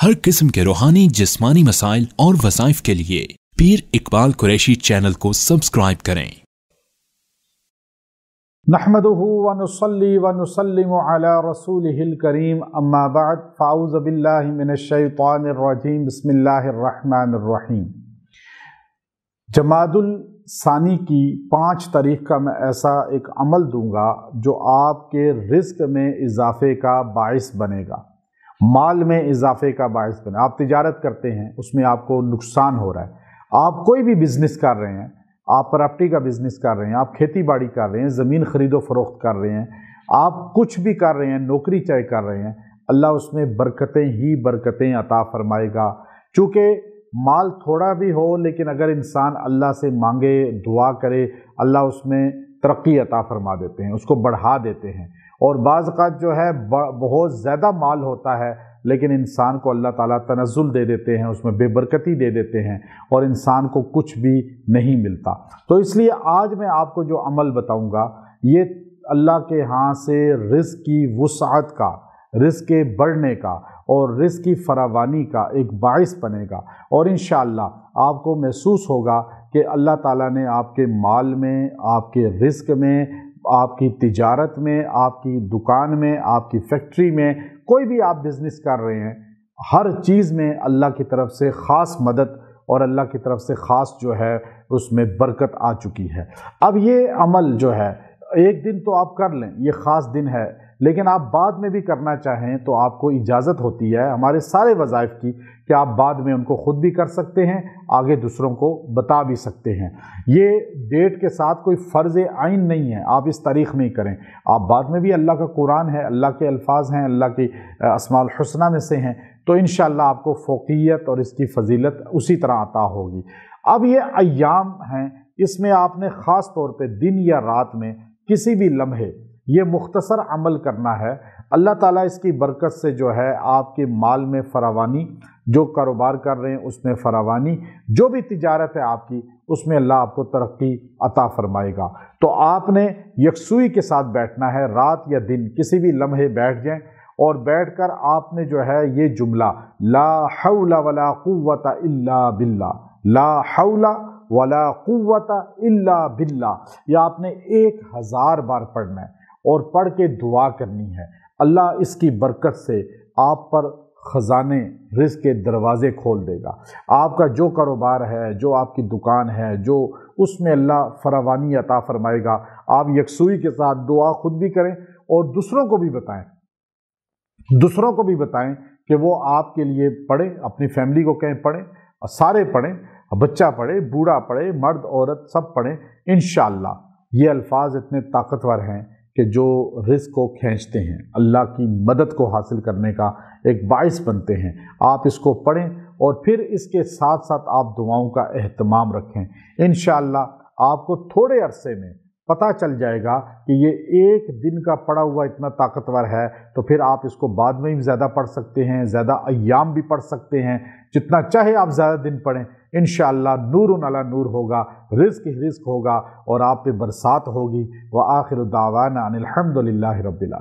हर किस्म के रूहानी जिस्मानी मसाइल और वज़ाइफ के लिए पीर इकबाल कुरैशी चैनल को सब्सक्राइब करें। नहमदुहु व नुसल्ली व नुसल्लिमु अला रसूलिहिल करीम अम्मा बाद फ़ाऊज़ु बिल्लाहि मिनश शैतानिर रजीम बिस्मिल्लाहिर रहमानिर रहीम। जमादुल सानी की 5 तारीख का मैं ऐसा एक अमल दूंगा जो आपके रिज़्क़ में इजाफ़े का बाइस बनेगा, माल में इजाफ़े का बाइस बने। आप तिजारत करते हैं, उसमें आपको नुकसान हो रहा है, आप कोई भी बिज़नेस कर रहे हैं, आप प्रॉपर्टी का बिज़नेस कर रहे हैं, आप खेती बाड़ी कर रहे हैं, ज़मीन ख़रीदो फ़रोख्त कर रहे हैं, आप कुछ भी कर रहे हैं, नौकरी चाहे कर रहे हैं, अल्लाह उसमें बरकतें ही बरकतें अता फ़रमाएगा। चूँकि माल थोड़ा भी हो लेकिन अगर इंसान अल्लाह से मांगे, दुआ करे, अल्लाह उसमें तरक्की अता फ़रमा देते हैं, उसको बढ़ा देते हैं। और बाज़ औक़ात जो है बहुत ज़्यादा माल होता है लेकिन इंसान को अल्लाह ताला तनज़्ज़ुल दे देते हैं, उसमें बेबरकती दे देते हैं और इंसान को कुछ भी नहीं मिलता। तो इसलिए आज मैं आपको जो अमल बताऊंगा ये अल्लाह के यहाँ से रिज़्क़ की वुसअत का, रिज़्क़ के बढ़ने का और रिज़्क़ की फरावानी का एक बाइस बनेगा। और इंशाअल्लाह आपको महसूस होगा कि अल्लाह ताला ने आपके माल में, आपके रिज़्क़ में, आपकी तिजारत में, आपकी दुकान में, आपकी फैक्ट्री में, कोई भी आप बिज़नेस कर रहे हैं, हर चीज़ में अल्लाह की तरफ से ख़ास मदद और अल्लाह की तरफ से ख़ास जो है उसमें बरकत आ चुकी है। अब ये अमल जो है एक दिन तो आप कर लें, ये ख़ास दिन है, लेकिन आप बाद में भी करना चाहें तो आपको इजाज़त होती है हमारे सारे वज़ाइफ की कि आप बाद में उनको ख़ुद भी कर सकते हैं, आगे दूसरों को बता भी सकते हैं। ये डेट के साथ कोई फ़र्ज़ आइन नहीं है, आप इस तारीख़ में ही करें। आप बाद में भी, अल्लाह का कुरान है, अल्लाह के अल्फाज हैं, अल्लाह की अस्माउल हुस्ना में से हैं, तो इंशाअल्लाह आपको फ़ौक़ियत और इसकी फ़जीलत उसी तरह अता होगी। अब ये अय्याम हैं, इसमें आपने ख़ास तौर पर दिन या रात में किसी भी लम्हे ये मुख्तसर अमल करना है। अल्लाह ताला इसकी बरकत से जो है आपके माल में फरावानी, जो कारोबार कर रहे हैं उसमें फरावानी, जो भी तिजारत है आपकी उसमें अल्लाह आपको तरक्की अता फरमाएगा। तो आपने यकसुई के साथ बैठना है, रात या दिन किसी भी लम्हे बैठ जाएं और बैठकर आपने जो है ये जुमला ला हौला वला कुव्वता इल्ला बिल्लाह, ला हौला वला कुव्वता इल्ला बिल्लाह, यह आपने 1000 बार पढ़ना है और पढ़ के दुआ करनी है। अल्लाह इसकी बरकत से आप पर ख़जाने रिज़्क़ के दरवाज़े खोल देगा। आपका जो कारोबार है, जो आपकी दुकान है, जो उसमें अल्लाह फरावानी अता फ़रमाएगा। आप यकसुई के साथ दुआ खुद भी करें और दूसरों को भी बताएं, दूसरों को भी बताएं कि वो आपके लिए पढ़ें, अपनी फैमिली को कहें पढ़ें, सारे पढ़ें, बच्चा पढ़े, बूढ़ा पढ़े, मर्द औरत सब पढ़ें। इंशाअल्लाह ये अल्फाज इतने ताकतवर हैं कि जो रिज़्क़ को खींचते हैं, अल्लाह की मदद को हासिल करने का एक बाइस बनते हैं। आप इसको पढ़ें और फिर इसके साथ साथ आप दुआओं का एहतमाम रखें। इंशाअल्लाह आपको थोड़े अरसे में पता चल जाएगा कि ये एक दिन का पढ़ा हुआ इतना ताकतवर है, तो फिर आप इसको बाद में भी ज़्यादा पढ़ सकते हैं, ज़्यादा अय्याम भी पढ़ सकते हैं, जितना चाहे आप ज़्यादा दिन पढ़ें। इंशाअल्लाह नूरुन अला नूर होगा, रिज़्क़ ही रिज़्क़ होगा और आप पे बरसात होगी। व आखिरु दावाना अनिल हम्दुलिल्लाहि रब्बिल आलमीन।